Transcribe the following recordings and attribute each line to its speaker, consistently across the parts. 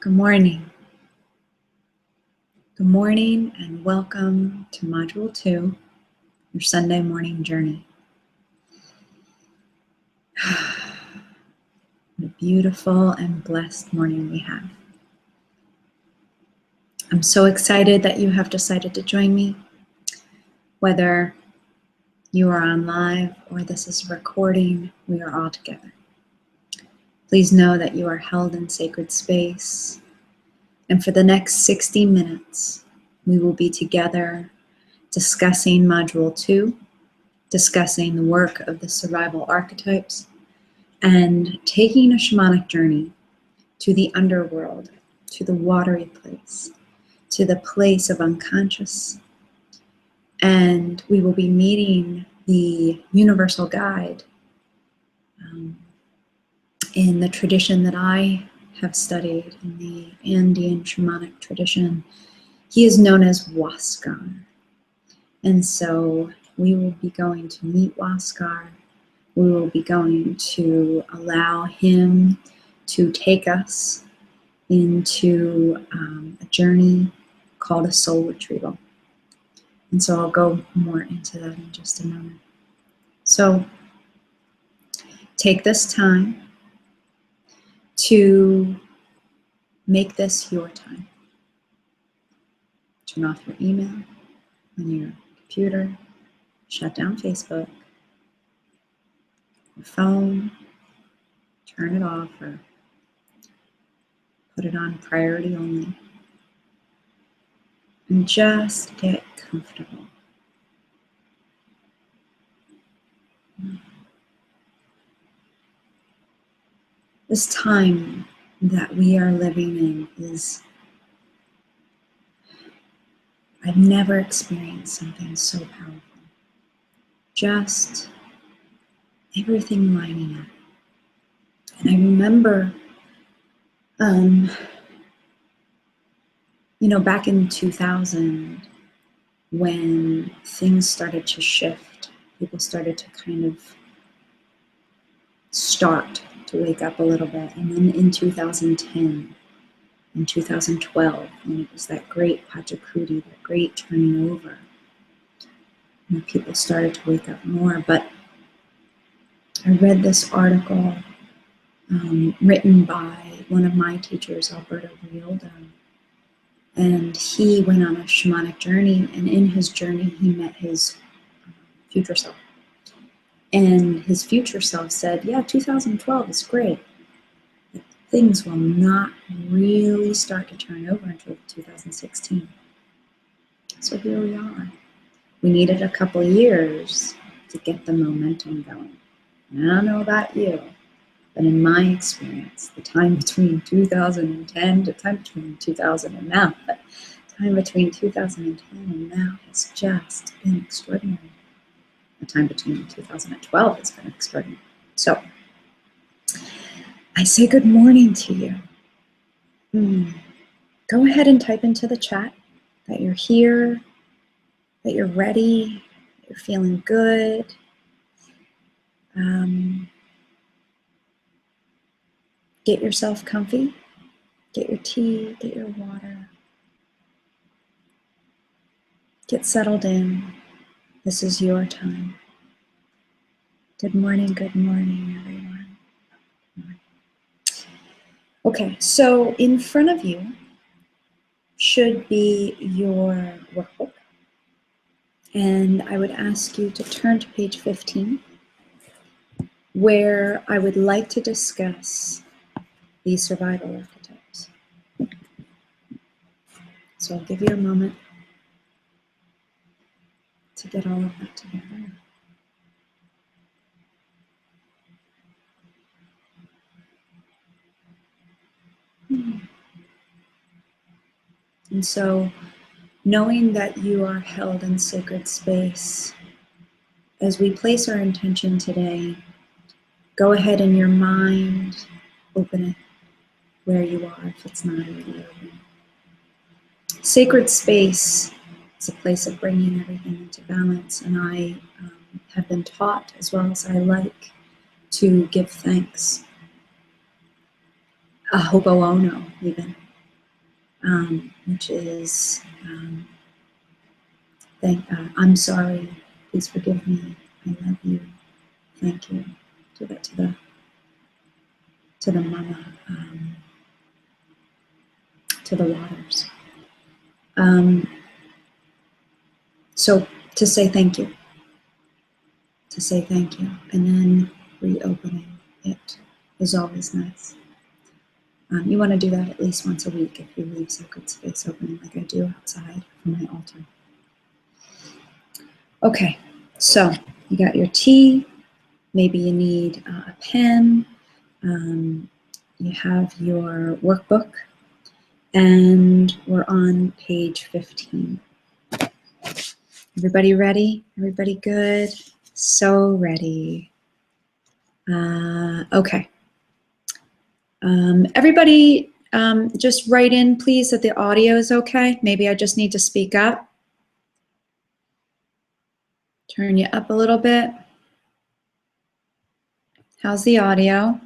Speaker 1: Good morning. Good morning and welcome to Module 2, your Sunday morning journey. What a beautiful and blessed morning we have. I'm so excited that you have decided to join me, whether you are on live or this is a recording, we are all together. Please know that you are held in sacred space, and for the next 60 minutes, we will be together discussing Module 2, discussing the work of the survival archetypes, and taking a shamanic journey to the underworld, to the watery place, to the place of unconscious. And we will be meeting the universal guide in the tradition that I have studied, in the Andean shamanic tradition. He is known as Huascar. And so we will be going to meet Huascar. We will be going to allow him to take us into a journey called a soul retrieval. And so I'll go more into that in just a moment. So take this time to make this your time. Turn off your email on your computer, shut down Facebook, your phone, turn it off or put it on priority only, and just get comfortable. This time that we are living in is, I've never experienced something so powerful. Just everything lining up. And I remember, back in 2000, when things started to shift, people started to kind of start to wake up a little bit. And then in 2010, in 2012, when it was that great Pachacudi, that great turning over, and people started to wake up more. But I read this article written by one of my teachers, Alberto Villoldo, and he went on a shamanic journey, and in his journey he met his future self. And his future self said, yeah, 2012 is great, but things will not really start to turn over until 2016. So here we are. We needed a couple years to get the momentum going. And I don't know about you, but in my experience, the time between 2010 to time between 2000 and now, but time between 2010 and now has just been extraordinary. The time between 2012 has been extraordinary. So I say good morning to you. Go ahead and type into the chat that you're here, that you're ready, that you're feeling good. Get yourself comfy, get your tea, get your water. Get settled in. This is your time. Good morning, everyone. Okay, so in front of you should be your workbook. And I would ask you to turn to page 15, where I would like to discuss the survival archetypes. So I'll give you a moment to get all of that together. And so, knowing that you are held in sacred space, as we place our intention today, go ahead in your mind, open it where you are if it's not already open. Sacred space is a place of bringing everything into balance, and I have been taught, as well as I like, to give thanks. A ho'oponopono, even. which is I'm sorry, please forgive me, I love you, thank you. Do that to the mama, to the waters. So to say thank you, and then reopening it is always nice. You want to do that at least once a week if you leave sacred space open, like I do outside from my altar. Okay, so you got your tea. Maybe you need a pen. You have your workbook, and we're on page 15. Everybody ready? Everybody good? So ready. Okay. Everybody just write in, please, that the audio is okay. Maybe I just need to speak up. Turn you up a little bit. How's the audio?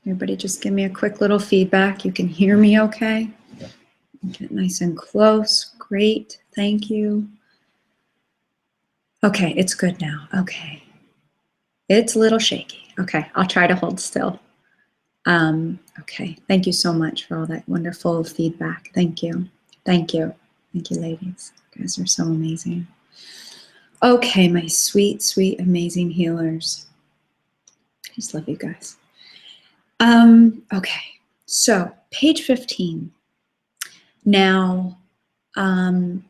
Speaker 1: Everybody just give me a quick little feedback. You can hear me okay? Get nice and close. Great. Thank you. Okay, it's good now. Okay. It's a little shaky. Okay, I'll try to hold still. Okay, thank you so much for all that wonderful feedback. Thank you. Thank you. Thank you, ladies. You guys are so amazing. Okay, my sweet, sweet, amazing healers. I just love you guys. Okay, so page 15. Now, in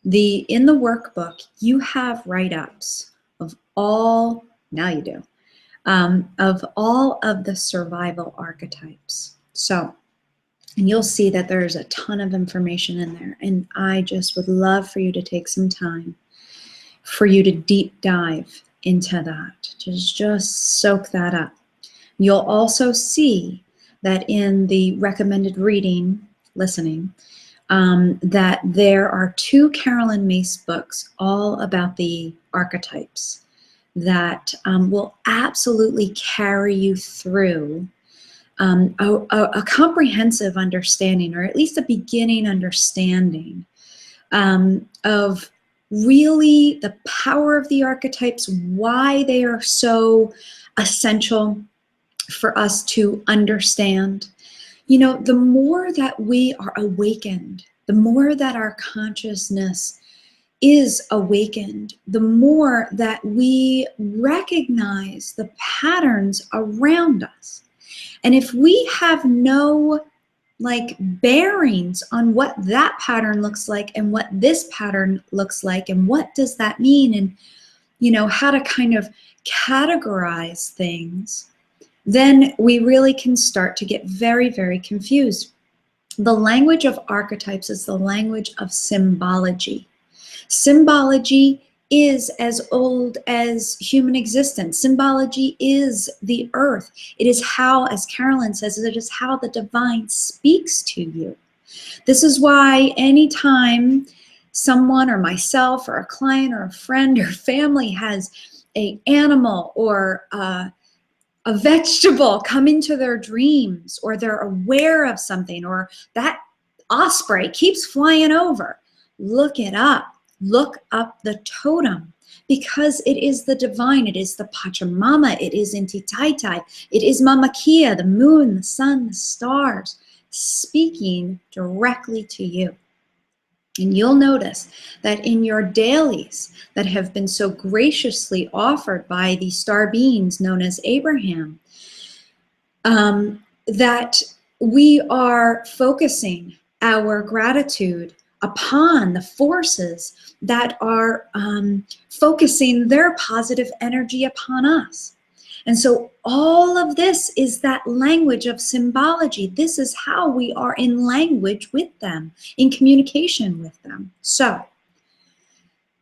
Speaker 1: the workbook, you have write-ups of all, now you do, of all of the survival archetypes. So, and you'll see that there's a ton of information in there. And I just would love for you to take some time for you to deep dive into that, to just soak that up. You'll also see that in the recommended reading, listening, that there are 2 Carolyn Myss books all about the archetypes that will absolutely carry you through a comprehensive understanding, or at least a beginning understanding of really the power of the archetypes, why they are so essential for us to understand. You know, the more that we are awakened, the more that our consciousness is awakened, the more that we recognize the patterns around us. And if we have no bearings on what that pattern looks like and what this pattern looks like and what does that mean, and how to kind of categorize things, then we really can start to get very, very confused. The language of archetypes is the language of symbology. Symbology is as old as human existence. Symbology is the earth. It is how, as Carolyn says, it is how the divine speaks to you. This is why anytime someone or myself or a client or a friend or family has an animal or a vegetable come into their dreams, or they're aware of something, or that osprey keeps flying over, look it up. Look up the totem, because it is the divine. It is the Pachamama. It is Inti Taitai. It is Mama Kia, the moon, the sun, the stars, speaking directly to you. And you'll notice that in your dailies that have been so graciously offered by the star beings known as Abraham, that we are focusing our gratitude upon the forces that are focusing their positive energy upon us. And so all of this is that language of symbology. This is how we are in language with them, in communication with them. So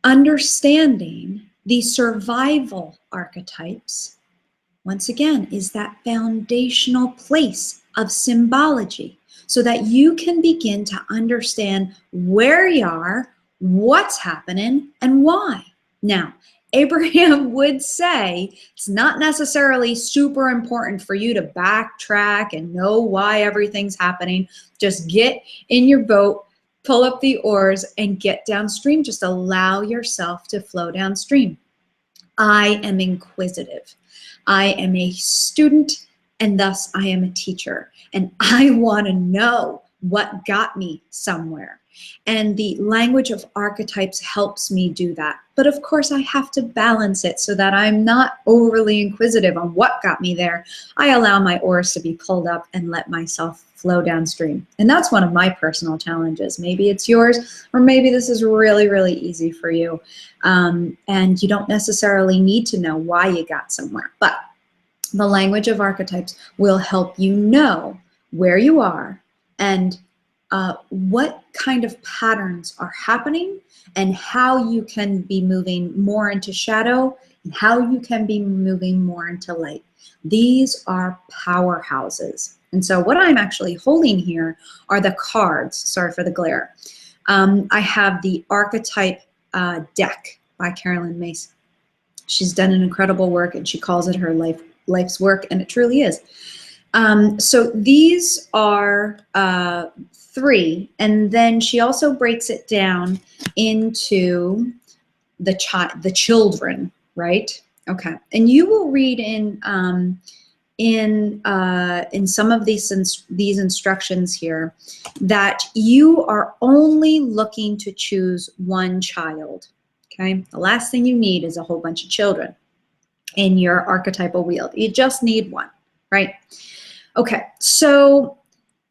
Speaker 1: understanding the survival archetypes, once again, is that foundational place of symbology, so that you can begin to understand where you are, what's happening, and why. Now, Abraham would say it's not necessarily super important for you to backtrack and know why everything's happening. Just get in your boat, pull up the oars, and get downstream. Just allow yourself to flow downstream. I am inquisitive. I am a student, and thus I am a teacher. And I want to know what got me somewhere. And the language of archetypes helps me do that. But of course, I have to balance it so that I'm not overly inquisitive on what got me there. I allow my oars to be pulled up and let myself flow downstream. And that's one of my personal challenges. Maybe it's yours, or maybe this is really, really easy for you. And you don't necessarily need to know why you got somewhere. But the language of archetypes will help you know where you are and what kind of patterns are happening and how you can be moving more into shadow and how you can be moving more into light. These are powerhouses. And so what I'm actually holding here are the cards. Sorry for the glare. I have the archetype deck by Carolyn Mace. She's done an incredible work, and she calls it her life's work, and it truly is. So these are 3, and then she also breaks it down into the children, right? Okay, and you will read in some of these instructions here that you are only looking to choose one child. Okay, the last thing you need is a whole bunch of children in your archetypal wheel. You just need one, right? Okay, so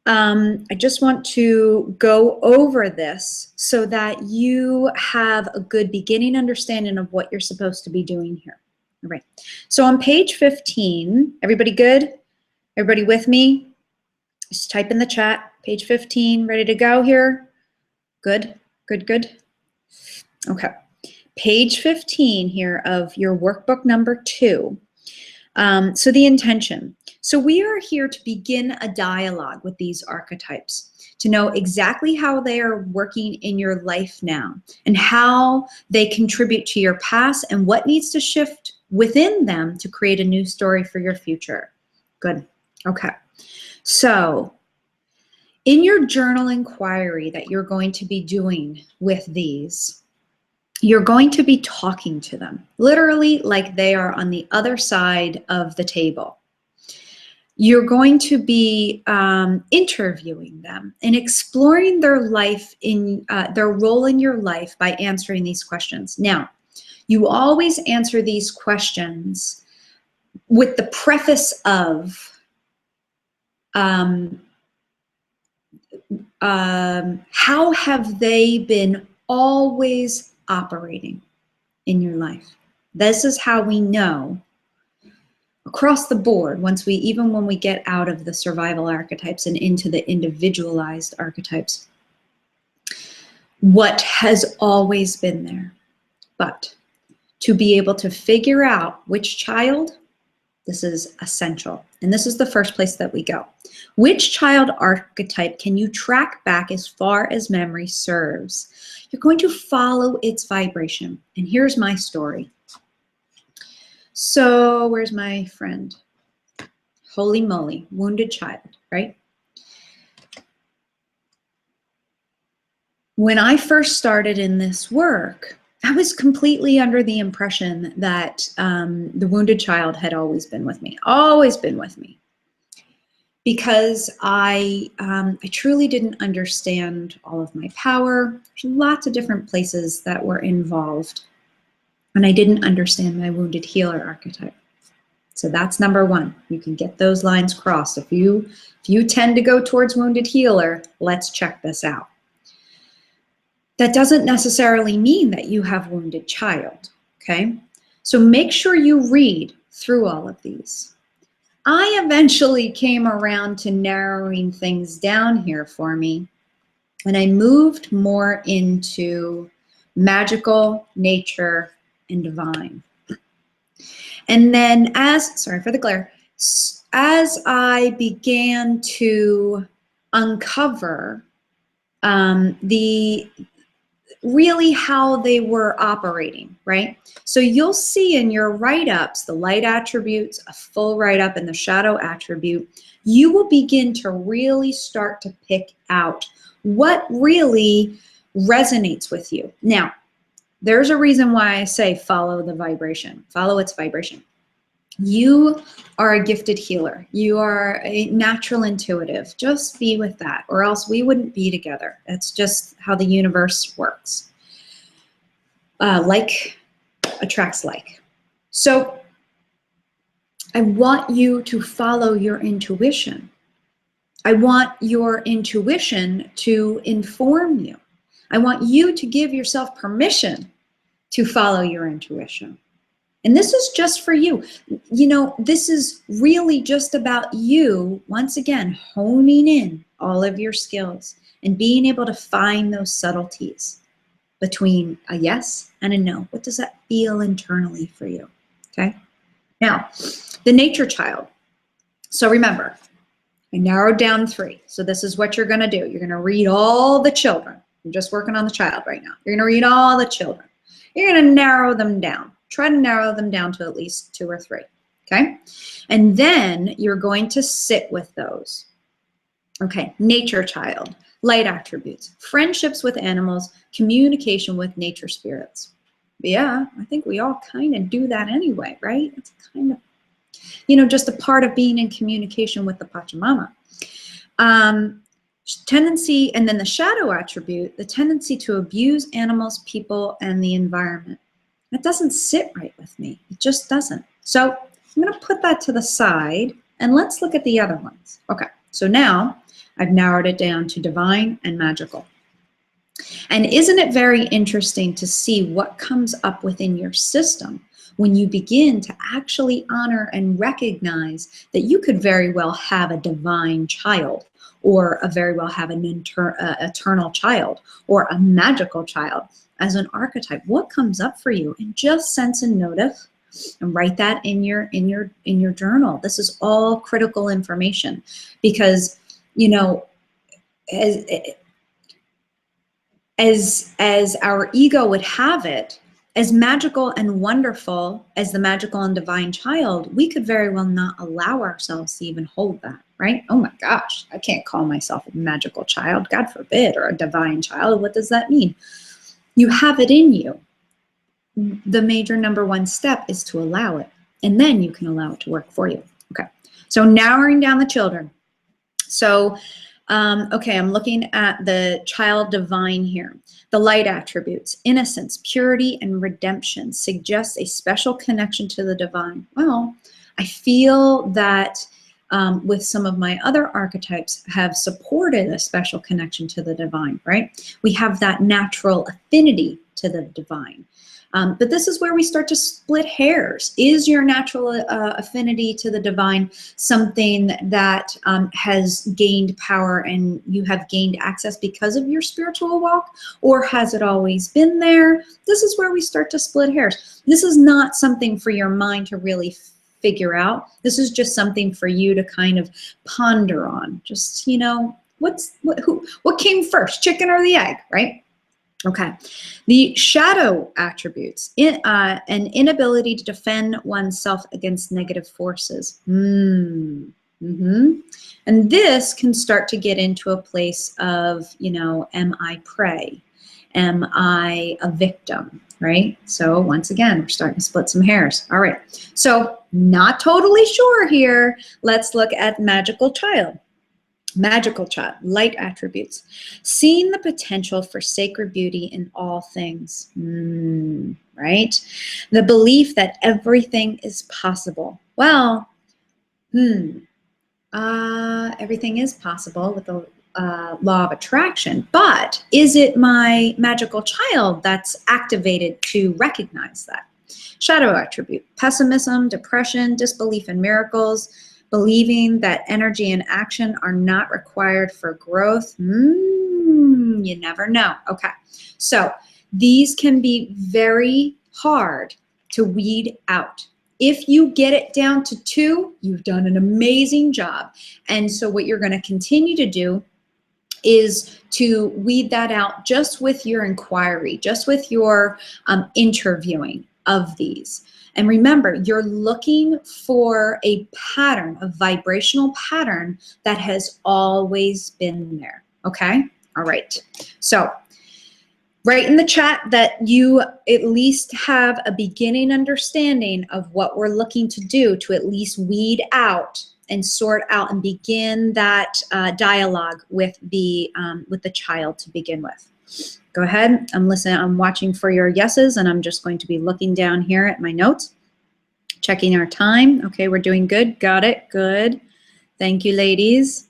Speaker 1: I just want to go over this so that you have a good beginning understanding of what you're supposed to be doing here. All right, so on page 15, everybody good? Everybody with me? Just type in the chat, page 15, ready to go here? Good, good, good. Okay, page 15 here of your workbook number 2. So the intention. So we are here to begin a dialogue with these archetypes, to know exactly how they are working in your life now and how they contribute to your past and what needs to shift within them to create a new story for your future. Good. Okay. So in your journal inquiry that you're going to be doing with these, you're going to be talking to them, literally like they are on the other side of the table. You're going to be interviewing them and exploring their life, in their role in your life by answering these questions. Now, you always answer these questions with the preface of how have they been always operating in your life? This is how we know across the board, even when we get out of the survival archetypes and into the individualized archetypes, what has always been there. But to be able to figure out which child, this is essential. And this is the first place that we go. Which child archetype can you track back as far as memory serves? You're going to follow its vibration. And here's my story. So where's my friend? Holy moly, wounded child, right? When I first started in this work, I was completely under the impression that the wounded child had always been with me, because I truly didn't understand all of my power. There's lots of different places that were involved, and I didn't understand my wounded healer archetype. So that's number 1. You can get those lines crossed. If you tend to go towards wounded healer, let's check this out. That doesn't necessarily mean that you have wounded child, okay? So make sure you read through all of these. I eventually came around to narrowing things down here for me, and I moved more into magical, nature, and divine. And then sorry for the glare, as I began to uncover really how they were operating, right? So you'll see in your write-ups, the light attributes, a full write-up, and the shadow attribute, you will begin to really start to pick out what really resonates with you. Now, there's a reason why I say follow the vibration, follow its vibration. You are a gifted healer. You are a natural intuitive. Just be with that, or else we wouldn't be together. That's just how the universe works. Like attracts like. So I want you to follow your intuition. I want your intuition to inform you. I want you to give yourself permission to follow your intuition. And this is just for you. You know, this is really just about you, once again, honing in all of your skills and being able to find those subtleties between a yes and a no. What does that feel internally for you? Okay. Now, the nature child. So remember, I narrowed down 3. So this is what you're going to do. You're going to read all the children. I'm just working on the child right now. You're going to read all the children. You're going to narrow them down. Try to narrow them down to at least 2 or 3, okay? And then you're going to sit with those. Okay, nature child, light attributes, friendships with animals, communication with nature spirits. Yeah, I think we all kind of do that anyway, right? It's kind of, you know, just a part of being in communication with the Pachamama. Tendency, and then the shadow attribute, the tendency to abuse animals, people, and the environment. That doesn't sit right with me. It just doesn't. So I'm going to put that to the side and let's look at the other ones. Okay, so now I've narrowed it down to divine and magical. And isn't it very interesting to see what comes up within your system when you begin to actually honor and recognize that you could very well have a divine child, or very well have an eternal child, or a magical child as an archetype? What comes up for you? And just sense and notice, and write that in your journal. This is all critical information, because, you know, as our ego would have it, as magical and wonderful as the magical and divine child, we could very well not allow ourselves to even hold that, right? Oh my gosh, I can't call myself a magical child, God forbid, or a divine child. What does that mean? You have it in you. The major number 1 step is to allow it, and then you can allow it to work for you. Okay, so narrowing down the children. So, okay, I'm looking at the child divine here. The light attributes, innocence, purity, and redemption suggests a special connection to the divine. Well, I feel that with some of my other archetypes have supported a special connection to the divine, right? We have that natural affinity to the divine. But this is where we start to split hairs. Is your natural affinity to the divine something that has gained power and you have gained access because of your spiritual walk, or has it always been there? This is where we start to split hairs. This is not something for your mind to really figure out. This is just something for you to kind of ponder on. Just, you know, what came first, chicken or the egg, right? Okay, the shadow attributes, an inability to defend oneself against negative forces. And this can start to get into a place of, you know, am I prey? Am I a victim, right? So once again, we're starting to split some hairs. All right, so not totally sure here. Let's look at magical child. Magical child, light attributes, seeing the potential for sacred beauty in all things, right? The belief that everything is possible. Well, everything is possible with the law of attraction, but is it my magical child that's activated to recognize that? Shadow attribute, pessimism, depression, disbelief in miracles, believing that energy and action are not required for growth. You never know. Okay, so these can be very hard to weed out. If you get it down to 2, you've done an amazing job. And so what you're going to continue to do is to weed that out just with your inquiry, just with your interviewing of these. And remember, you're looking for a pattern, a vibrational pattern that has always been there. Okay? All right. So write in the chat that you at least have a beginning understanding of what we're looking to do to at least weed out and sort out and begin that dialogue with the child to begin with. Go ahead. I'm listening. I'm watching for your yeses, and I'm just going to be looking down here at my notes, checking our time. Okay, we're doing good. Got it. Good. Thank you, ladies.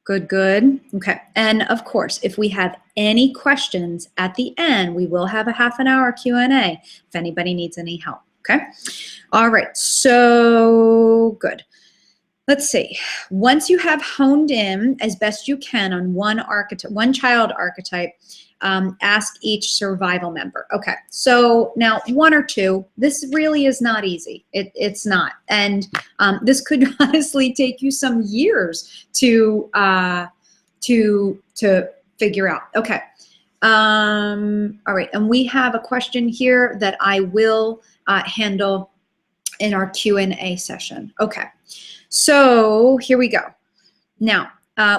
Speaker 1: Good, good. Okay. And of course, if we have any questions at the end, we will have a half an hour Q&A if anybody needs any help. Okay. All right. So good. Let's see. Once you have honed in as best you can on one child archetype, ask each survival member. Okay, so now one or two, this really is not easy. It's not. And this could honestly take you some years to figure out. Okay. All right, and we have a question here that I will handle in our Q&A session. Okay. So here we go. Now,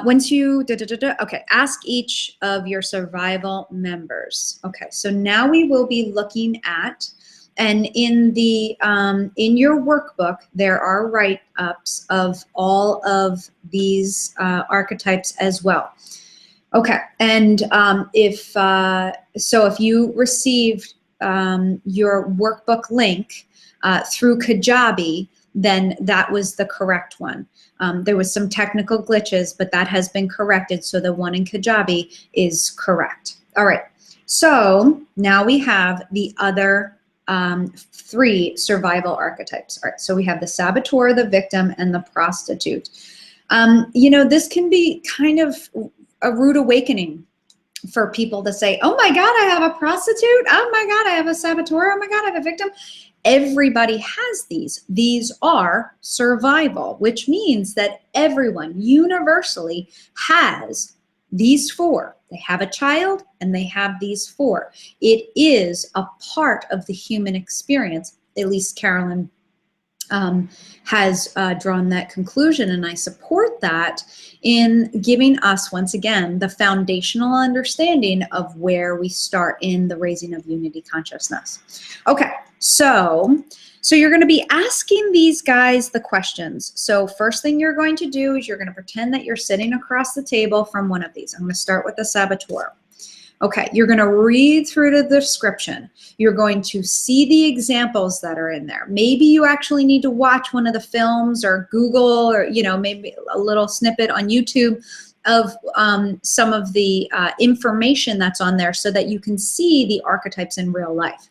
Speaker 1: once you, okay, ask each of your survival members. Okay, so now we will be looking at, and in the in your workbook, there are write-ups of all of these archetypes as well. Okay, and if you received your workbook link through Kajabi, then that was the correct one. There was some technical glitches, but that has been corrected, so the one in Kajabi is correct. All right, so now we have the other 3 survival archetypes. All right, so we have the saboteur, the victim, and the prostitute. You know, this can be kind of a rude awakening for people to say, oh my God, I have a prostitute. Oh my God, I have a saboteur. Oh my God, I have a victim. Everybody has these. These are survival, which means that everyone universally has these 4. They have a child and they have these 4. It is a part of the human experience. At least Carolyn has drawn that conclusion, and I support that in giving us, once again, the foundational understanding of where we start in the raising of unity consciousness. Okay, so you're going to be asking these guys the questions. So first thing you're going to do is you're going to pretend that you're sitting across the table from one of these. I'm going to start with the saboteur. Okay, you're going to read through the description. You're going to see the examples that are in there. Maybe you actually need to watch one of the films or Google, or, you know, maybe a little snippet on YouTube of some of the information that's on there so that you can see the archetypes in real life.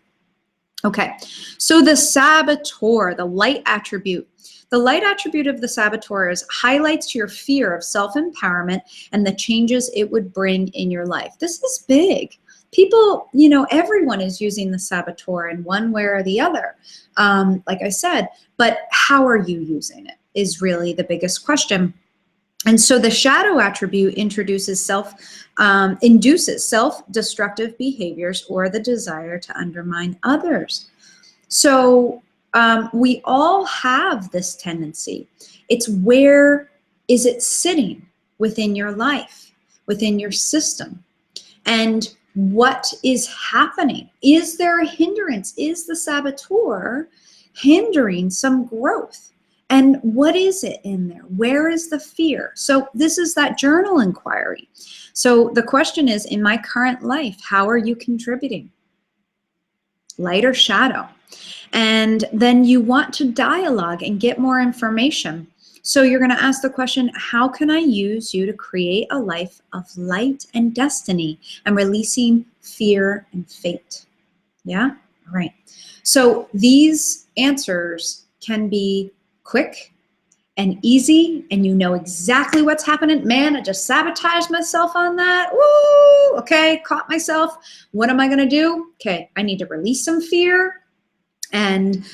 Speaker 1: Okay, so the saboteur, the light attribute. The light attribute of the saboteur is highlights your fear of self-empowerment and the changes it would bring in your life. This is big. People, you know, everyone is using the saboteur in one way or the other, like I said, but how are you using it is really the biggest question. And so the shadow attribute induces self-destructive behaviors or the desire to undermine others. So we all have this tendency. It's where is it sitting within your life, within your system? And what is happening? Is there a hindrance? Is the saboteur hindering some growth? And what is it in there? Where is the fear? So this is that journal inquiry. So the question is, in my current life, how are you contributing? Light or shadow? And then you want to dialogue and get more information. So you're going to ask the question, how can I use you to create a life of light and destiny and releasing fear and fate? Yeah? All right. So these answers can be quick and easy, and you know exactly what's happening. Man, I just sabotaged myself on that. Woo! Okay, caught myself. What am I going to do? Okay, I need to release some fear, and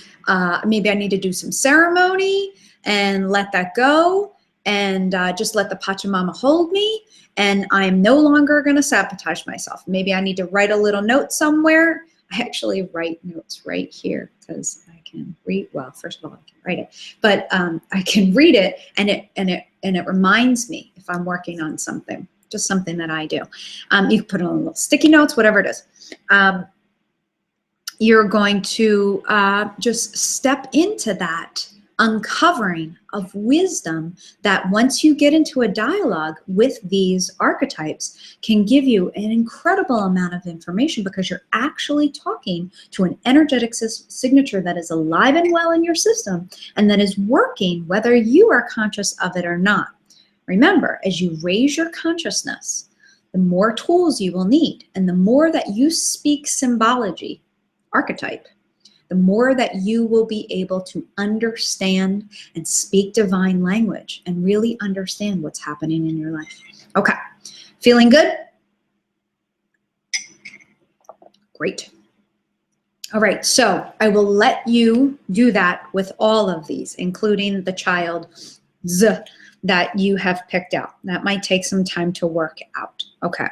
Speaker 1: maybe I need to do some ceremony and let that go. and just let the Pachamama hold me, and I'm no longer going to sabotage myself. Maybe I need to write a little note somewhere. I actually write notes right here because I can read. Well, first of all, I can write it, but I can read it, and it reminds me if I'm working on something, just something that I do. You can put on little sticky notes, whatever it is. You're going to just step into that uncovering of wisdom that once you get into a dialogue with these archetypes can give you an incredible amount of information, because you're actually talking to an energetic signature that is alive and well in your system and that is working whether you are conscious of it or not. Remember, as you raise your consciousness, the more tools you will need, and the more that you speak symbology, archetype, the more that you will be able to understand and speak divine language and really understand what's happening in your life. Okay, feeling good? Great. All right, so I will let you do that with all of these, including the child's that you have picked out. That might take some time to work out. Okay,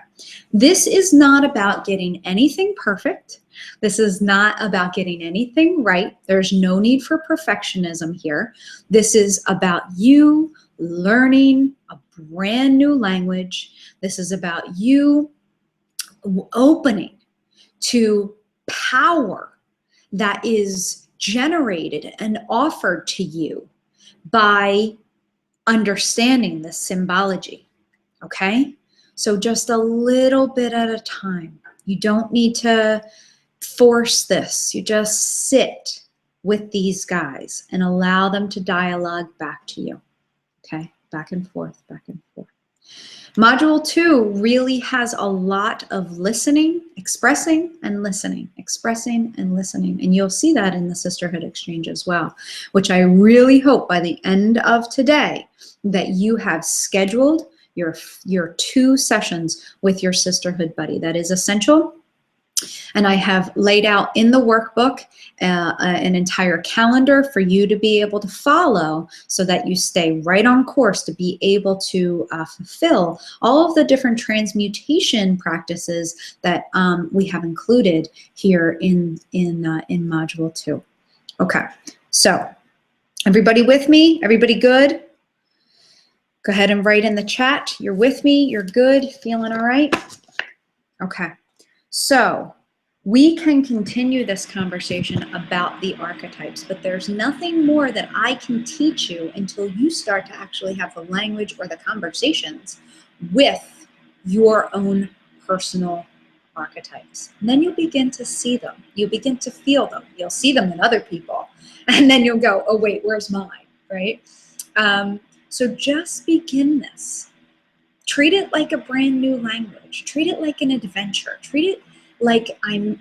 Speaker 1: this is not about getting anything perfect. This is not about getting anything right. There's no need for perfectionism here. This is about you learning a brand new language. This is about you opening to power that is generated and offered to you by understanding the symbology. Okay? So just a little bit at a time. You don't need to force this. You just sit with these guys and allow them to dialogue back to you. Okay? Back and forth, back and forth. Module 2 really has a lot of listening, expressing and listening, expressing and listening. And you'll see that in the Sisterhood Exchange as well, which I really hope by the end of today that you have scheduled your 2 sessions with your Sisterhood buddy. That is essential. And I have laid out in the workbook an entire calendar for you to be able to follow so that you stay right on course to be able to fulfill all of the different transmutation practices that we have included here in Module 2. Okay, so everybody with me? Everybody good? Go ahead and write in the chat. You're with me? You're good? Feeling all right? Okay. So we can continue this conversation about the archetypes, but there's nothing more that I can teach you until you start to actually have the language or the conversations with your own personal archetypes. And then you'll begin to see them. You'll begin to feel them. You'll see them in other people. And then you'll go, oh, wait, where's mine, right? So just begin this. Treat it like a brand new language. Treat it like an adventure. Treat it like I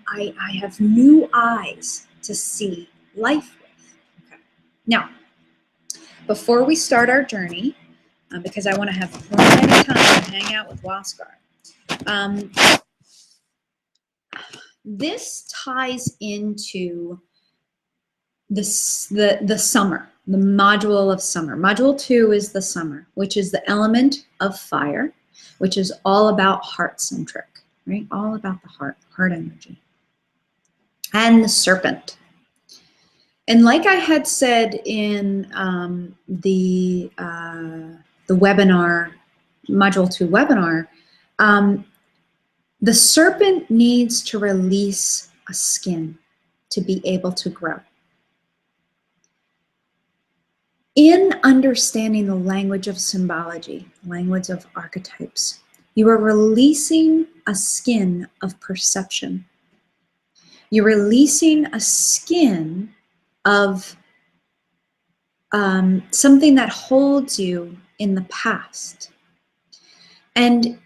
Speaker 1: have new eyes to see life with. Okay. Now, before we start our journey, because I want to have plenty of time to hang out with Waskar, this ties into the summer, the module of summer. Module 2 is the summer, which is the element of fire, which is all about heart-centric, right? All about the heart energy. And the serpent. And like I had said in the webinar, Module 2 webinar, the serpent needs to release a skin to be able to grow. In understanding the language of symbology, language of archetypes, you are releasing a skin of perception. You're releasing a skin of something that holds you in the past. And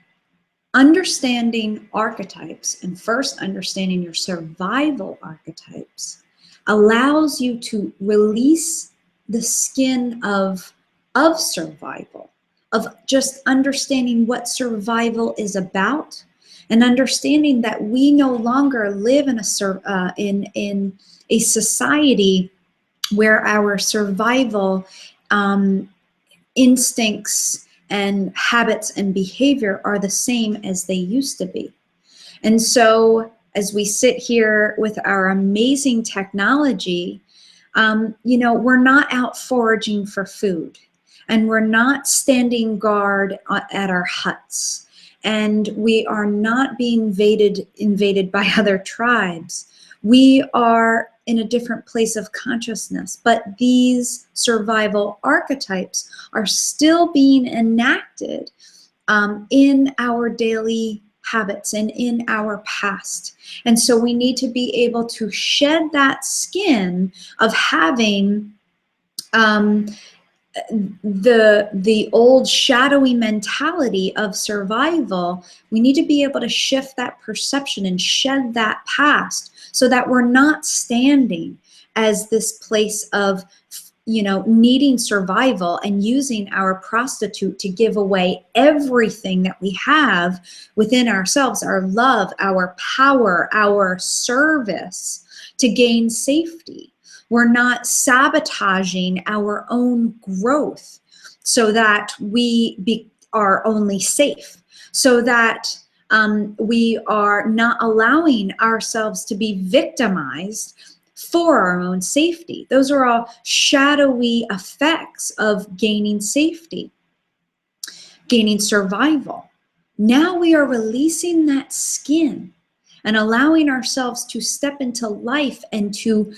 Speaker 1: understanding archetypes, and first understanding your survival archetypes, allows you to release the skin of survival, of just understanding what survival is about, and understanding that we no longer live in a society where our survival instincts and habits and behavior are the same as they used to be. And so as we sit here with our amazing technology, we're not out foraging for food, and we're not standing guard at our huts, and we are not being invaded by other tribes. We are in a different place of consciousness, but these survival archetypes are still being enacted in our daily habits and in our past. And so we need to be able to shed that skin of having the old shadowy mentality of survival. We need to be able to shift that perception and shed that past, so that we're not standing as this place of needing survival and using our prostitute to give away everything that we have within ourselves, our love, our power, our service, to gain safety. We're not sabotaging our own growth so that we are only safe, so that we are not allowing ourselves to be victimized for our own safety. Those are all shadowy effects of gaining safety, gaining survival. Now we are releasing that skin and allowing ourselves to step into life and to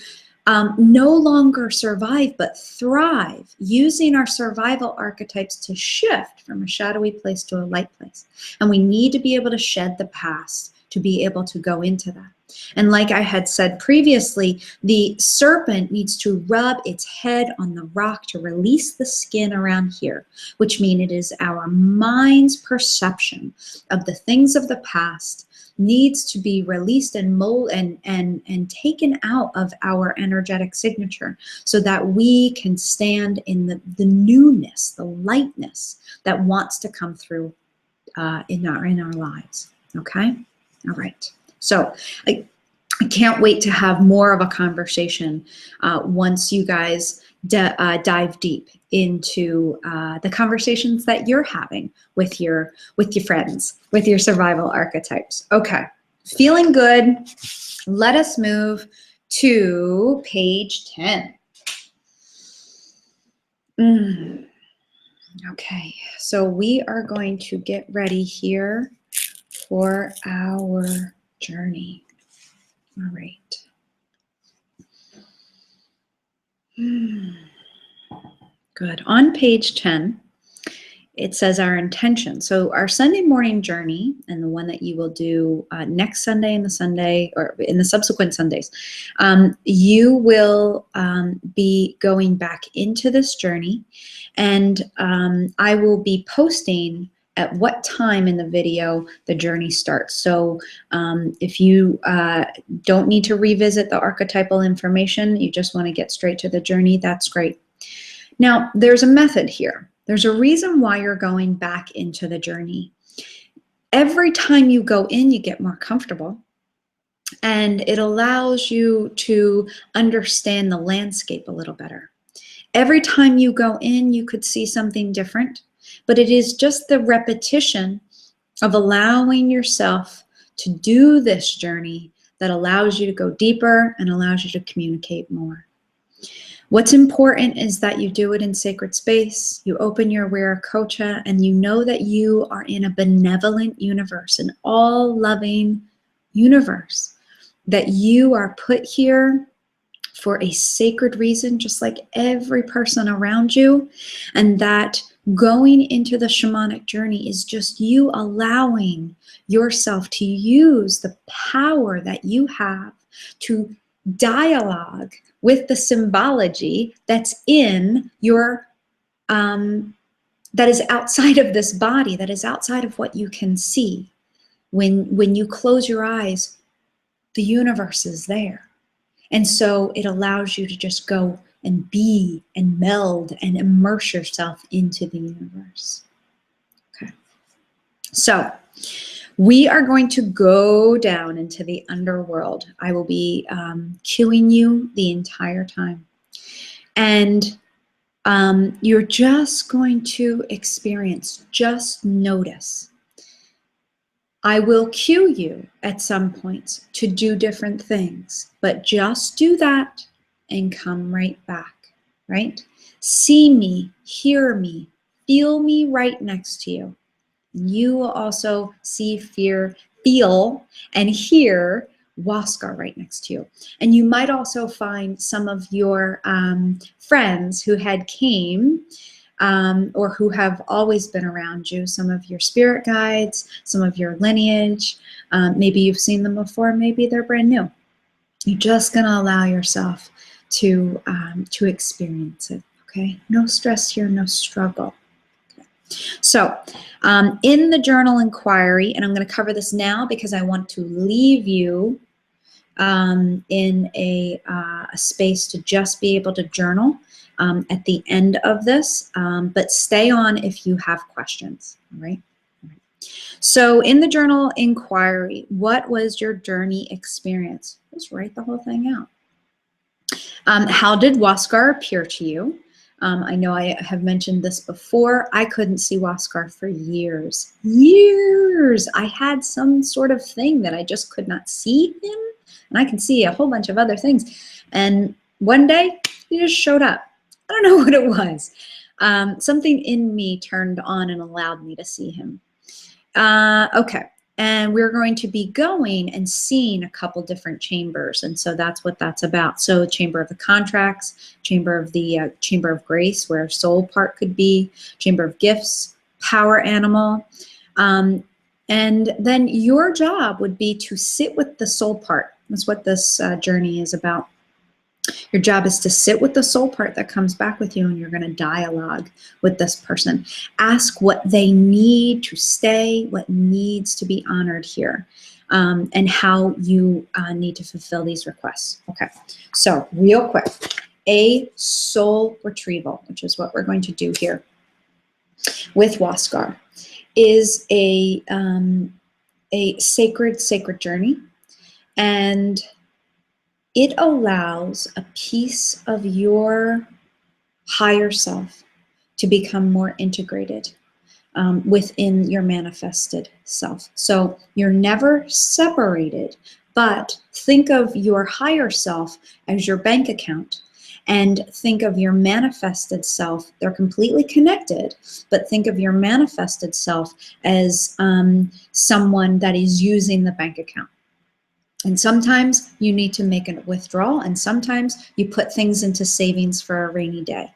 Speaker 1: no longer survive, but thrive, using our survival archetypes to shift from a shadowy place to a light place. And we need to be able to shed the past to be able to go into that. And like I had said previously, the serpent needs to rub its head on the rock to release the skin around here, which means it is our mind's perception of the things of the past needs to be released and and taken out of our energetic signature, so that we can stand in the newness, the lightness that wants to come through in our lives. Okay? All right. So I can't wait to have more of a conversation once you guys dive deep into the conversations that you're having with your friends, with your survival archetypes. Okay, feeling good. Let us move to page 10. Okay, so we are going to get ready here for our journey. All right. Good. On page 10, it says our intention. So our Sunday morning journey, and the one that you will do next Sunday and the Sunday, or in the subsequent Sundays, you will be going back into this journey, and I will be posting at what time in the video the journey starts. So if you don't need to revisit the archetypal information, you just want to get straight to the journey, that's great. Now, there's a method here. There's a reason why you're going back into the journey. Every time you go in, you get more comfortable, and it allows you to understand the landscape a little better. Every time you go in, you could see something different, but it is just the repetition of allowing yourself to do this journey that allows you to go deeper and allows you to communicate more. What's important is that you do it in sacred space, you open your Viracocha, and you know that you are in a benevolent universe, an all-loving universe, that you are put here for a sacred reason, just like every person around you, and that going into the shamanic journey is just you allowing yourself to use the power that you have to dialogue with the symbology that's in your, that is outside of this body, that is outside of what you can see. When you close your eyes, the universe is there. And so it allows you to just go and be and meld and immerse yourself into the universe. Okay. So we are going to go down into the underworld. I will be cueing you the entire time. And You're just going to experience, just notice. I will cue you at some points to do different things, but just do that and come right back, right? See me, hear me, feel me right next to you. You will also see, feel, and hear Waskar right next to you. And you might also find some of your friends who had came or who have always been around you, some of your spirit guides, some of your lineage. Maybe you've seen them before, maybe they're brand new. You're just going to allow yourself to experience it, okay? No stress here, no struggle. So in the journal inquiry, and I'm going to cover this now because I want to leave you in a space to just be able to journal at the end of this, but stay on if you have questions, all right? So in the journal inquiry, what was your journey experience? Just write the whole thing out. How did Waskar appear to you? I know I have mentioned this before. I couldn't see Waskar for years. Years! I had some sort of thing that I just could not see him. And I can see a whole bunch of other things. And one day, he just showed up. I don't know what it was. Something in me turned on and allowed me to see him. Okay. And we're going to be going and seeing a couple different chambers. And so that's what that's about. So chamber of the contracts, chamber of the chamber of grace, where soul part could be, chamber of gifts, power animal. And then your job would be to sit with the soul part. That's what this journey is about. Your job is to sit with the soul part that comes back with you, and you're going to dialogue with this person. Ask what they need to stay, what needs to be honored here, and how you need to fulfill these requests. Okay, so real quick, a soul retrieval, which is what we're going to do here with Waskar, is a sacred journey, and it allows a piece of your higher self to become more integrated within your manifested self. So you're never separated, but think of your higher self as your bank account, and think of your manifested self. They're completely connected, but think of your manifested self as someone that is using the bank account. And sometimes you need to make a withdrawal, and sometimes you put things into savings for a rainy day.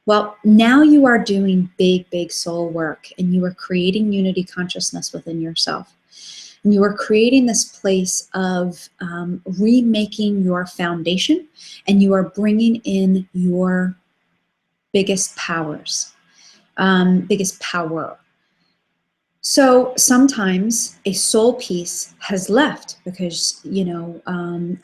Speaker 1: Well, now you are doing big soul work, and you are creating unity consciousness within yourself. And you are creating this place of remaking your foundation, and you are bringing in your biggest powers, biggest power. So sometimes a soul piece has left because, you know,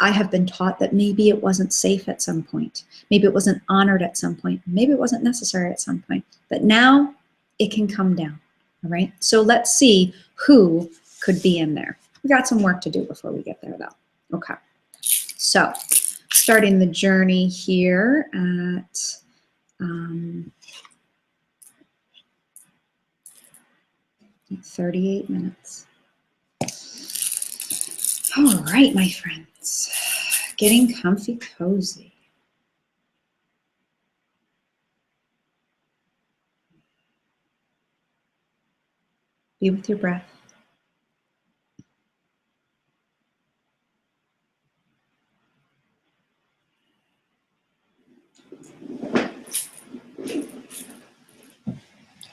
Speaker 1: I have been taught that maybe it wasn't safe at some point. Maybe it wasn't honored at some point. Maybe it wasn't necessary at some point. But now it can come down, all right? So let's see who could be in there. We got some work to do before we get there, though. Okay. So starting the journey here at... 38 minutes. All right, my friends, getting comfy, cozy. Be with your breath.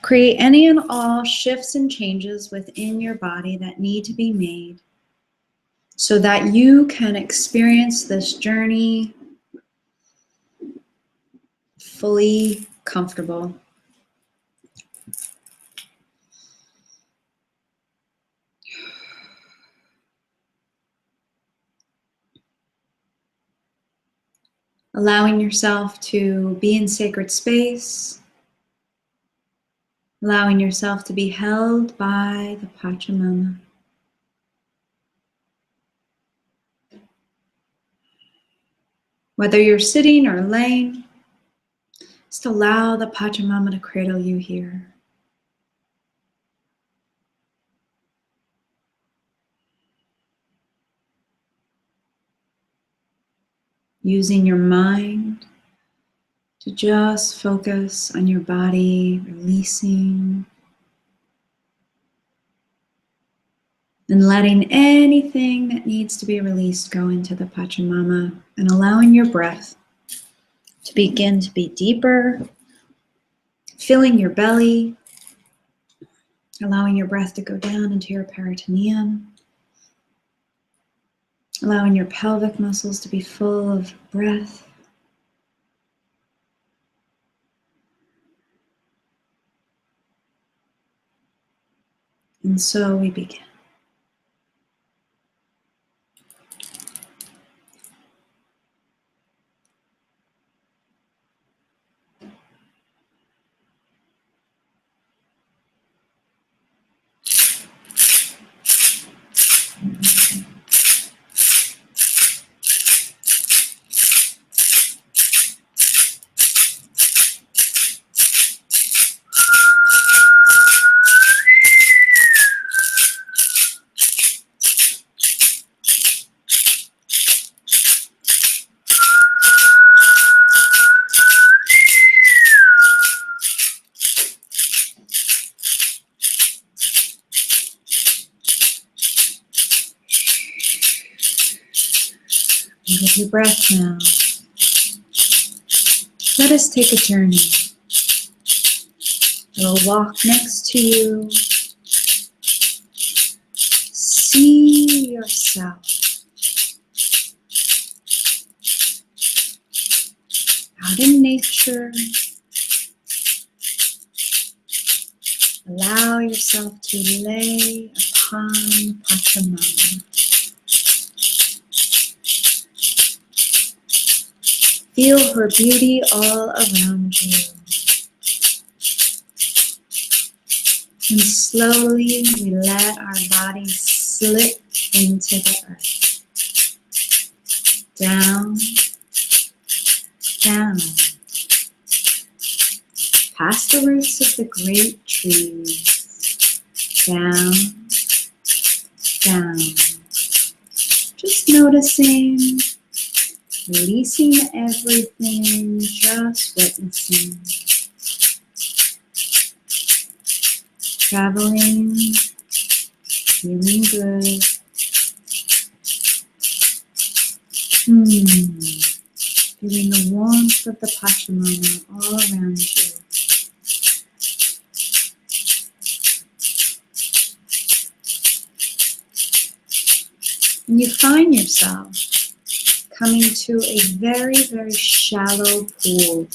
Speaker 1: Create any and all shifts and changes within your body that need to be made so that you can experience this journey fully comfortable. Allowing yourself to be in sacred space. Allowing yourself to be held by the Pachamama. Whether you're sitting or laying, Just allow the Pachamama to cradle you here. Using your mind to just focus on your body, releasing and letting anything that needs to be released go into the Pachamama, and allowing your breath to begin to be deeper, filling your belly, allowing your breath to go down into your peritoneum, allowing your pelvic muscles to be full of breath. And so we begin. And with your breath now, let us take a journey. We'll walk next to you. See yourself out in nature. Allow yourself to lay upon Pachamama. Feel her beauty all around you. And slowly we let our bodies slip into the earth. Down, down, past the roots of the great trees. Down, down. Just noticing, releasing everything, just witnessing. Traveling, feeling good. Feeling the warmth of the Pachamama all around you. And you find yourself coming to a very, very shallow pool.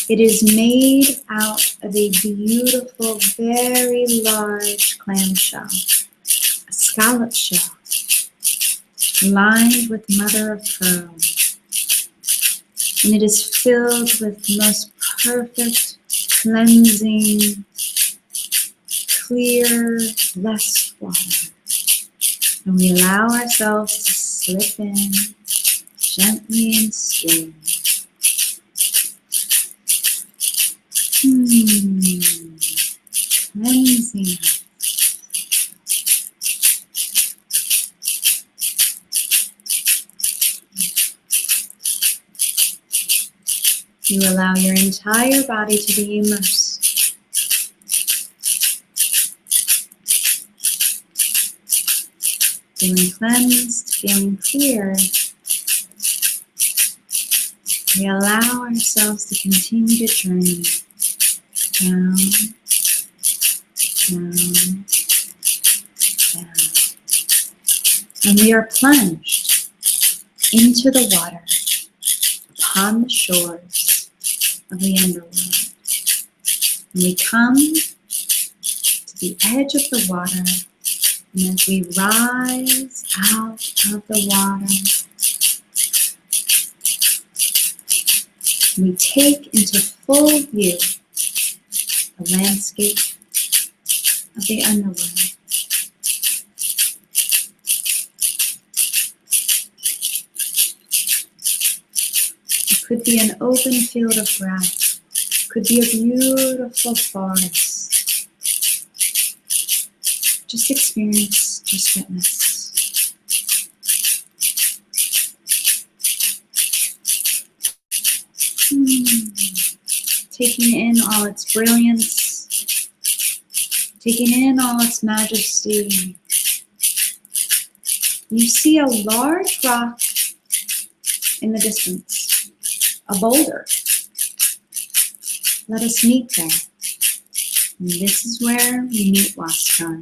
Speaker 1: It is made out of a beautiful, very large clamshell, a scallop shell, lined with mother of pearl. And it is filled with the most perfect, cleansing, clear, blessed water. And we allow ourselves to slip in gently and slowly. Cleansing. You allow your entire body to be immersed. Feeling cleansed, feeling clear. We allow ourselves to continue to journey down, down, down. And we are plunged into the water upon the shores of the Underworld. And we come to the edge of the water, and as we rise out of the water, we take into full view the landscape of the Underworld. Could be an open field of grass. Could be a beautiful forest. Just experience, just witness. Taking in all its brilliance, taking in all its majesty. You see a large rock in the distance, a boulder. Let us meet there. And this is where we meet Huascar.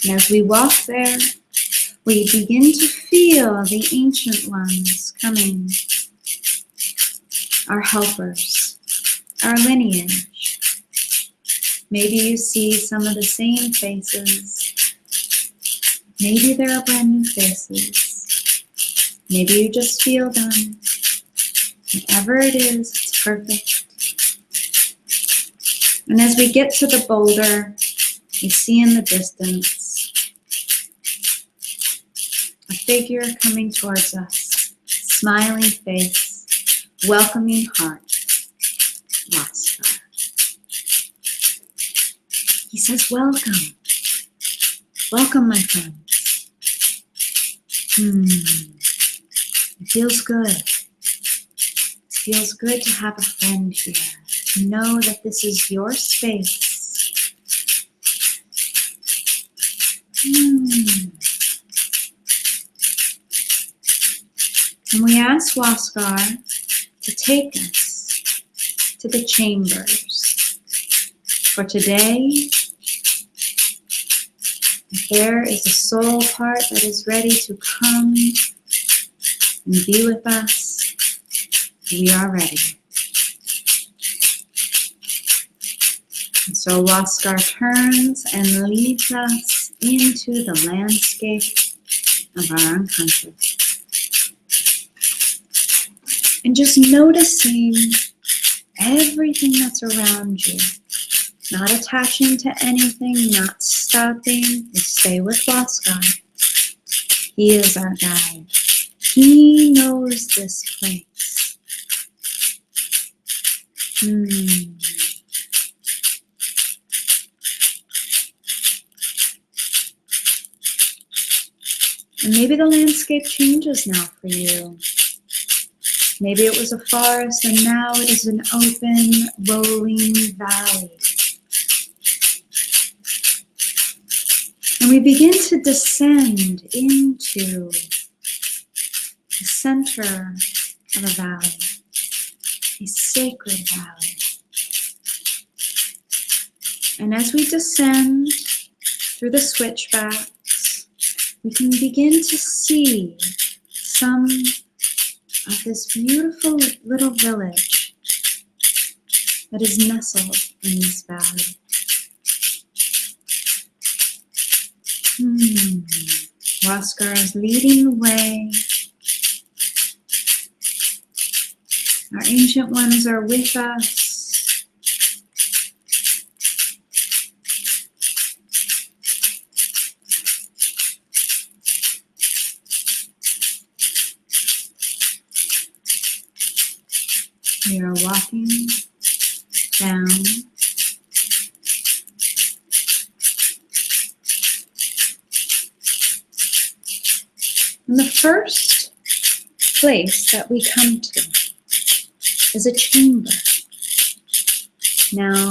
Speaker 1: And as we walk there, we begin to feel the ancient ones coming, our helpers, our lineage. Maybe you see some of the same faces. Maybe there are brand new faces. Maybe you just feel them. Whatever it is, it's perfect. And as we get to the boulder, we see in the distance a figure coming towards us, smiling face, welcoming heart, Huascar. He says, welcome. Welcome, my friends. It feels good. It feels good to have a friend here, to know that this is your space. And we ask Huascar to take us to the chambers. For today, if there is a soul part that is ready to come and be with us, we are ready. And so Huascar turns and leads us into the landscape of our unconscious. And just noticing everything that's around you. Not attaching to anything, not stopping. We stay with Huascar. He is our guide. He knows this place. And maybe the landscape changes now for you. Maybe it was a forest and now it is an open, rolling valley. And we begin to descend into the center of a valley, a sacred valley. And as we descend through the switchbacks, we can begin to see some of this beautiful little village that is nestled in this valley. Huascar is leading the way. Our ancient ones are with us. We are walking down and the first place that we come to is a chamber. Now,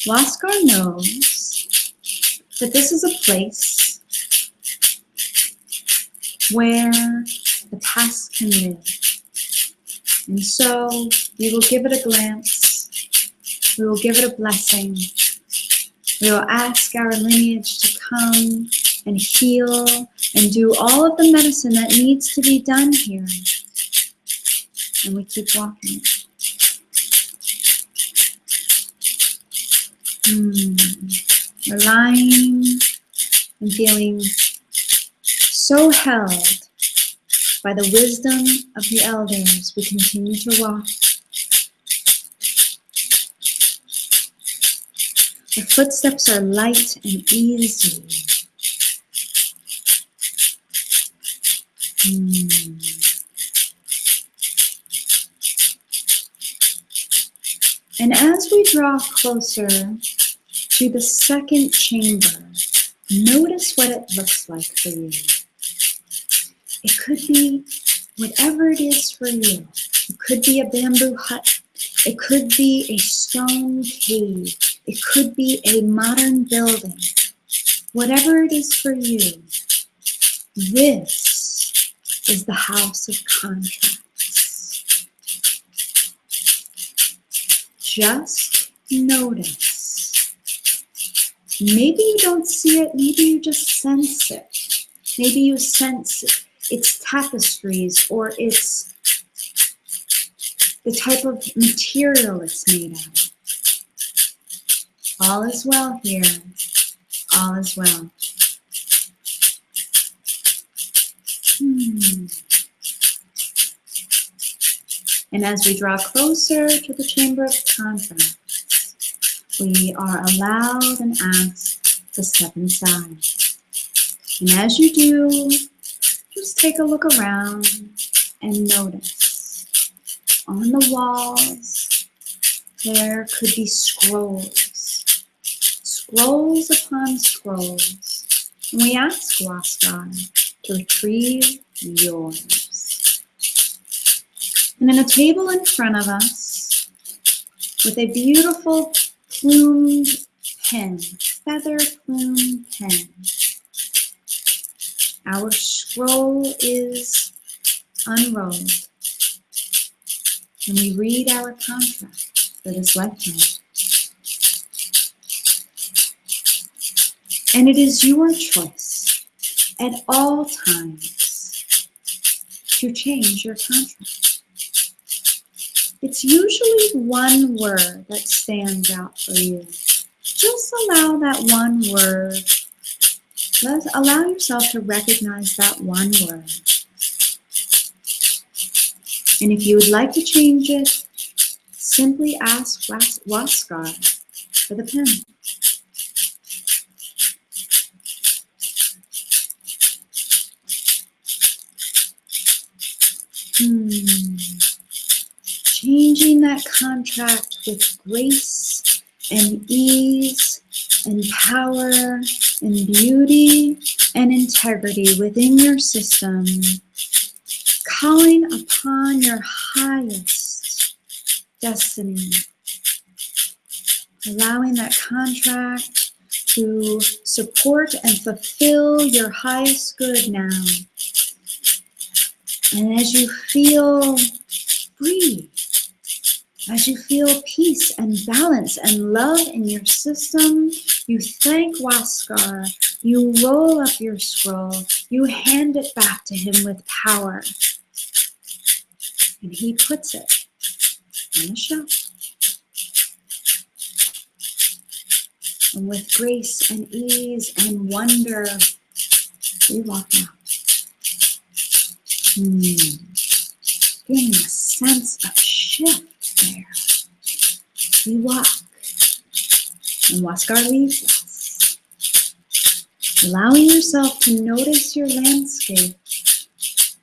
Speaker 1: Huascar knows that this is a place where the past can live. And so we will give it a glance. We will give it a blessing. We will ask our lineage to come and heal and do all of the medicine that needs to be done here. And we keep walking. We're lying and feeling so held by the wisdom of the elders. We continue to walk. The footsteps are light and easy. And as we draw closer to the second chamber, notice what it looks like for you. It could be whatever it is for you. It could be a bamboo hut. It could be a stone cave. It could be a modern building. Whatever it is for you, this is the house of contracts. Just notice. Maybe you don't see it, maybe you just sense it. Maybe you sense its tapestries, or it's the type of material it's made out of. All is well here. All is well. And as we draw closer to the chamber of contracts, we are allowed and asked to step inside. And as you do, just take a look around and notice. On the walls, there could be scrolls. Scrolls upon scrolls. And we ask Huascar to retrieve yours. And then a table in front of us with a beautiful plumed pen, feather plumed pen. Our scroll is unrolled, and we read our contract for this lifetime. And it is your choice at all times to change your contract. It's usually one word that stands out for you. Just allow that one word. Allow yourself to recognize that one word. And if you would like to change it, simply ask Huascar for the pen. Changing that contract with grace and ease and power and beauty and integrity within your system, calling upon your highest destiny, allowing that contract to support and fulfill your highest good now. And as you feel free, as you feel peace and balance and love in your system, you thank Huascar, you roll up your scroll, you hand it back to him with power, and he puts it on the shelf. And with grace and ease and wonder, we walk out. Getting a sense of shift there. We walk, and Huascar leads us. Allowing yourself to notice your landscape.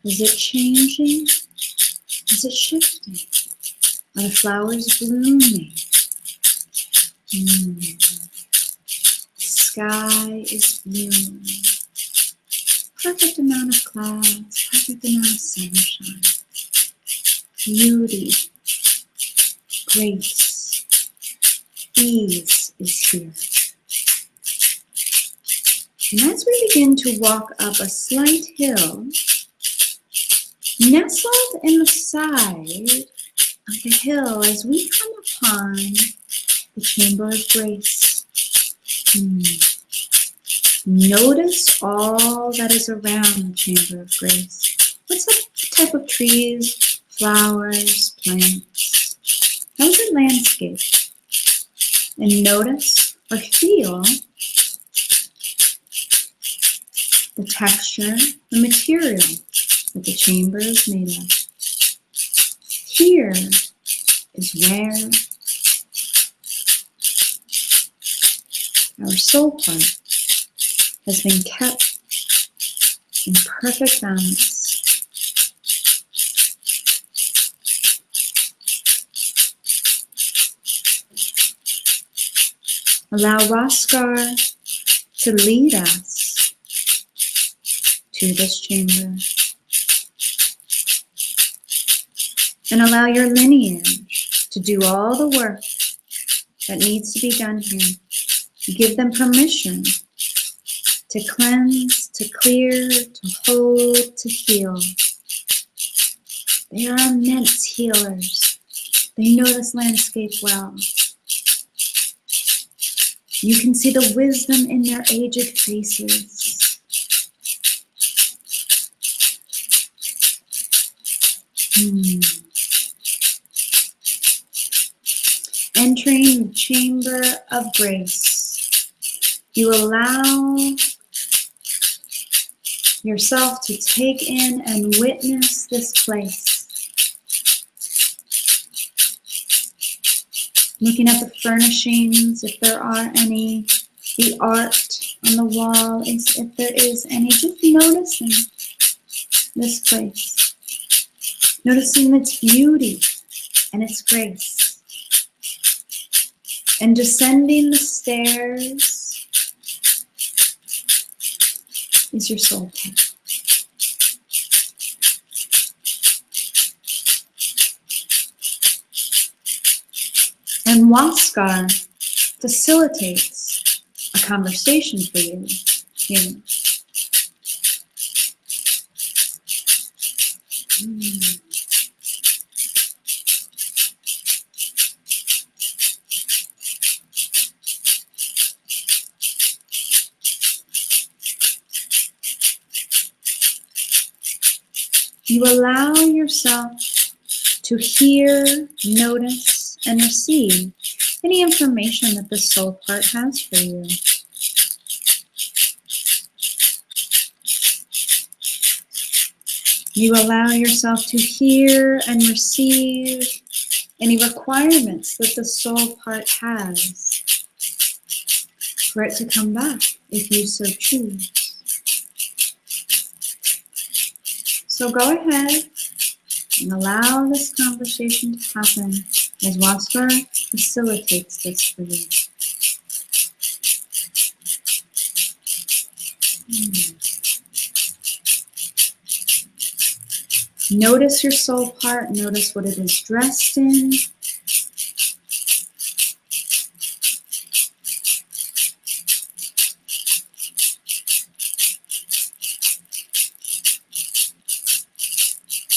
Speaker 1: Is it changing? Is it shifting? Are the flowers blooming? The sky is blue. Perfect amount of clouds, perfect amount of sunshine. Beauty, grace, ease is here. And as we begin to walk up a slight hill, nestled in the side of the hill as we come upon the chamber of grace. Notice all that is around the chamber of grace. What's the type of trees, flowers, plants? How's the landscape? And notice or feel the texture, the material that the chamber is made of. Here is where Our soul part has been kept in perfect balance. Allow Raskar to lead us to this chamber. And allow your lineage to do all the work that needs to be done here. Give them permission to cleanse, to clear, to hold, to heal. They are immense healers. They know this landscape well. You can see the wisdom in their aged faces. Entering the chamber of grace, you allow yourself to take in and witness this place. Looking at the furnishings, if there are any, the art on the wall, if there is any, just noticing this place. Noticing its beauty and its grace. And descending the stairs is your soul path. And Waskar facilitates a conversation for you here. You allow yourself to hear, notice, and receive any information that the soul part has for you. You allow yourself to hear and receive any requirements that the soul part has for it to come back if you so choose. So go ahead and allow this conversation to happen as Waskar facilitates this for you. Notice your soul part, notice what it is dressed in.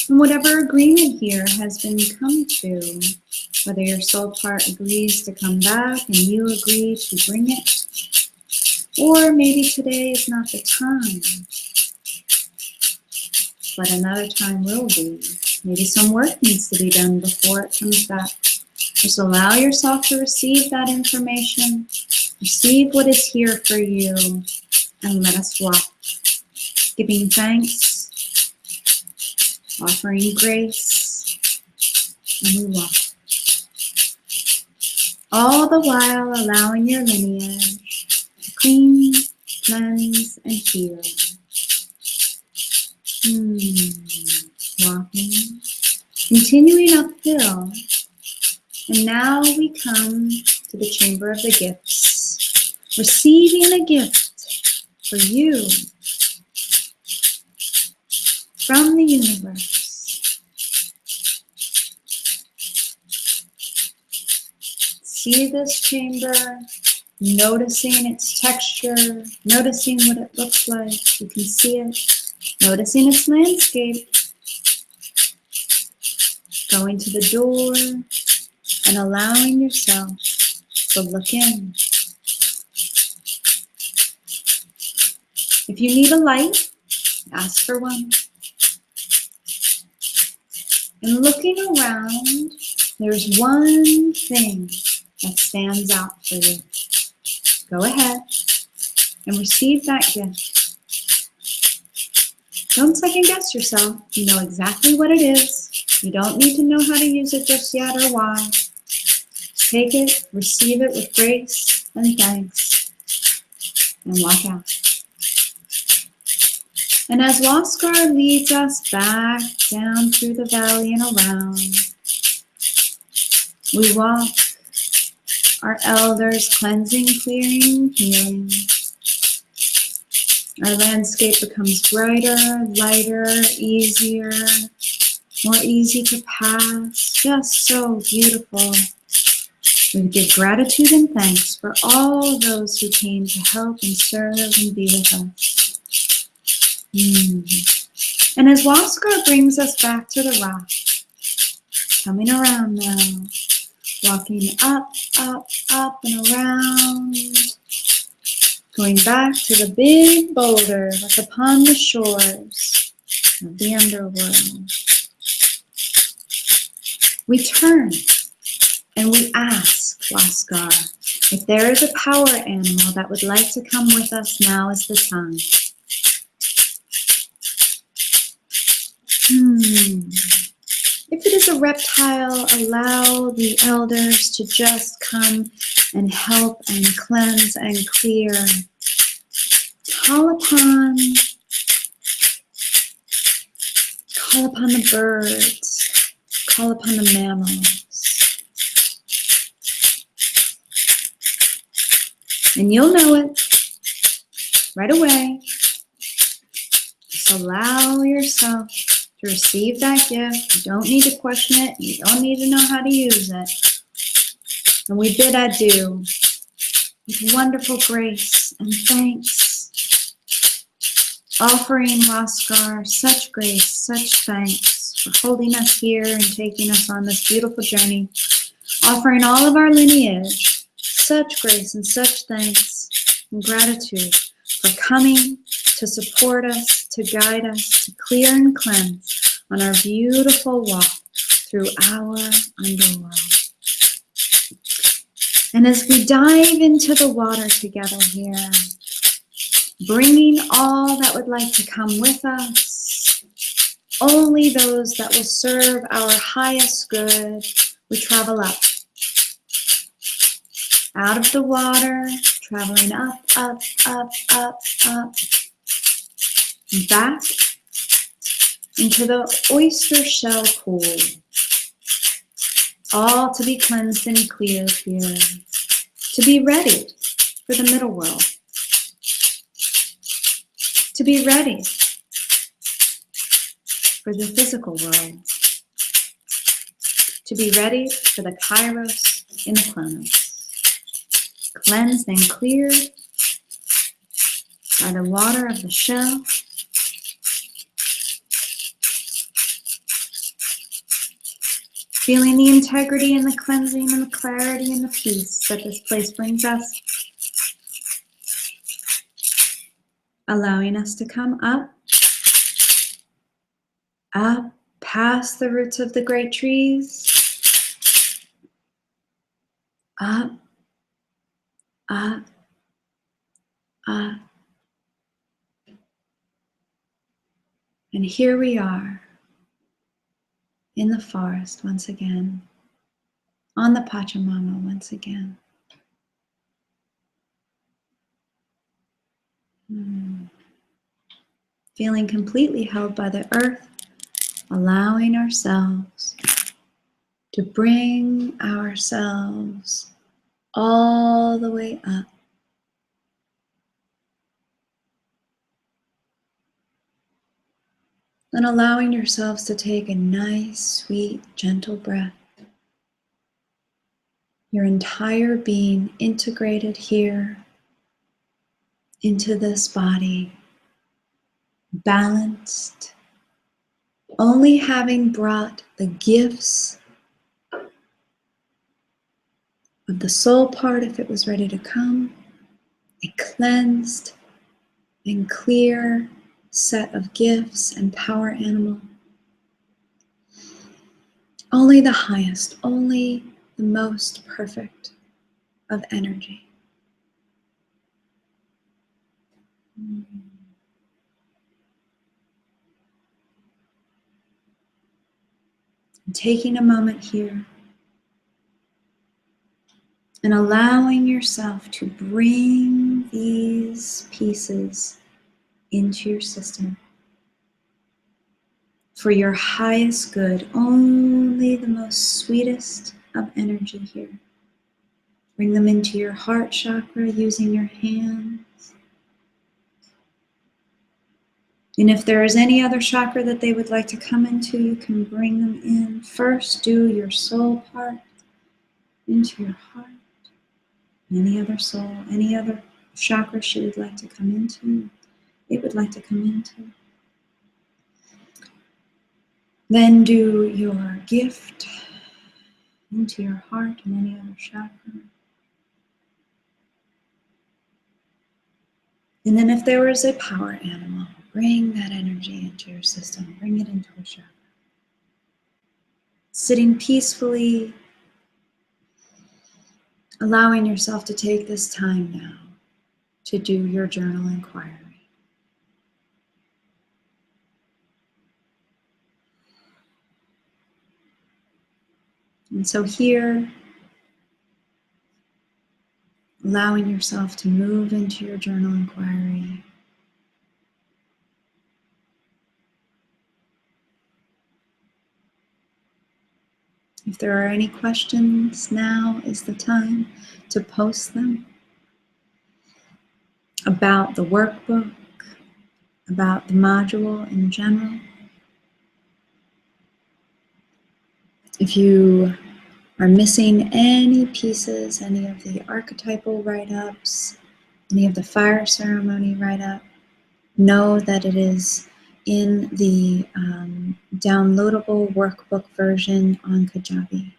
Speaker 1: And whatever agreement here has been come to, whether your soul part agrees to come back and you agree to bring it, or maybe today is not the time, but another time will be. Maybe some work needs to be done before it comes back. Just allow yourself to receive that information, receive what is here for you, and let us walk, giving thanks, offering grace, and we walk. All the while allowing your lineage to clean, cleanse, and heal. Walking, continuing uphill, and now we come to the chamber of the gifts, receiving a gift for you from the universe. See this chamber, noticing its texture, noticing what it looks like. You can see it, noticing its landscape. Going to the door and allowing yourself to look in. If you need a light, ask for one. And looking around, there's one thing that stands out for you. Go ahead and receive that gift. Don't second guess yourself. You know exactly what it is. You don't need to know how to use it just yet or why. Take it, receive it with grace and thanks. and walk out. And as Waskar leads us back down through the valley and around, we walk our elders, cleansing, clearing, healing. Our landscape becomes brighter, lighter, easier, more easy to pass, just so beautiful. We give gratitude and thanks for all those who came to help and serve and be with us. And as Waskar brings us back to the rock, coming around now, walking up, up, up and around, going back to the big boulder that's upon the shores of the Underworld. We turn and we ask Waskar if there is a power animal that would like to come with us. Now is the time. If it is a reptile, allow the elders to just come and help and cleanse and clear. Call upon the birds. Call upon the mammals. And you'll know it right away. Just allow yourself to receive that gift. You don't need to question it. You don't need to know how to use it. And we bid adieu with wonderful grace and thanks. Offering Waskar such grace, such thanks for holding us here and taking us on this beautiful journey. Offering all of our lineage such grace and such thanks and gratitude for coming to support us, to guide us, to clear and cleanse on our beautiful walk through our underworld. And as we dive into the water together here, bringing all that would like to come with us, only those that will serve our highest good, we travel up. Out of the water, traveling up, up, up, up, up, back into the oyster shell pool, all to be cleansed and cleared here, to be ready for the middle world, to be ready for the physical world, to be ready for the Kairos in the Chronos. Cleansed and cleared by the water of the shell. Feeling the integrity and the cleansing and the clarity and the peace that this place brings us. Allowing us to come up, up, past the roots of the great trees, up, up, up. And here we are in the forest once again, on the Pachamama once again. Feeling completely held by the earth, allowing ourselves to bring ourselves all the way up. And allowing yourselves to take a nice, sweet, gentle breath. Your entire being integrated here into this body, balanced, only having brought the gifts of the soul part if it was ready to come, a cleansed and clear set of gifts and power animal. Only the highest, only the most perfect of energy. And taking a moment here And allowing yourself to bring these pieces into your system for your highest good, only the most sweetest of energy here. Bring them into your heart chakra using your hands. And if there is any other chakra that they would like to come into, you can bring them in. First, do your soul part into your heart. Any other soul, any other chakra she would like to come into, it would like to come into. Then do your gift into your heart and any other chakra. And then if there is a power animal, bring that energy into your system. Bring it into a chakra. Sitting peacefully, allowing yourself to take this time now to do your journal inquiry. And so here, allowing yourself to move into your journal inquiry. If there are any questions, now is the time to post them about the workbook, about the module in general. If you are missing any pieces, any of the archetypal write-ups, any of the fire ceremony write-up, know that it is in the downloadable workbook version on Kajabi.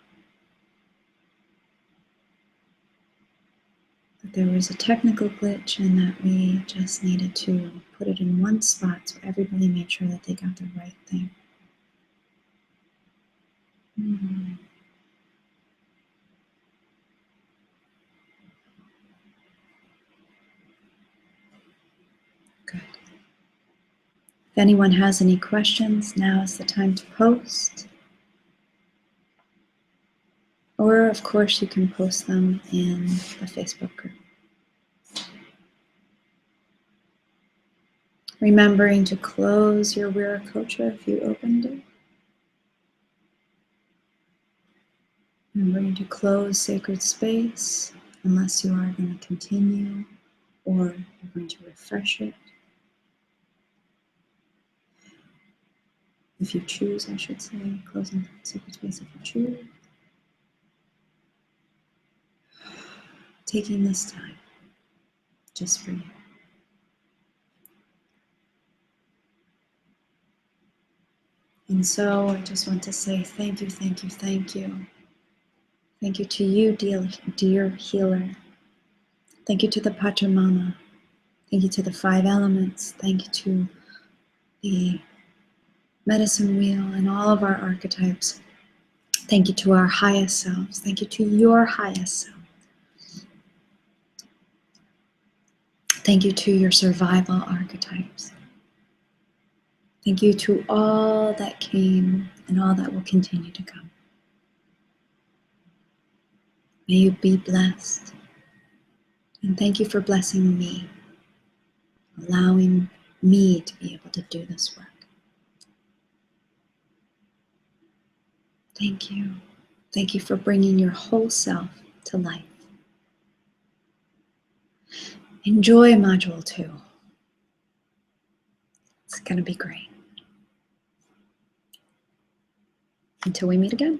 Speaker 1: That there was a technical glitch and that we just needed to put it in one spot so everybody made sure that they got the right thing. Good. If anyone has any questions, now is the time to post. Or, of course, you can post them in the Facebook group. Remembering to close your Viracocha if you opened it. Remembering to close sacred space unless you are going to continue or you're going to refresh it. If you choose, I should say, closing sacred space if you choose. Taking this time just for you. And so I just want to say thank you, thank you, thank you. Thank you to you, dear healer. Thank you to the Pachamama. Thank you to the 5 elements. Thank you to the medicine wheel and all of our archetypes. Thank you to our highest selves. Thank you to your highest self. Thank you to your survival archetypes. Thank you to all that came and all that will continue to come. May you be blessed. And thank you for blessing me, allowing me to be able to do this work. Thank you. Thank you for bringing your whole self to life. Enjoy Module 2. It's going to be great. Until we meet again.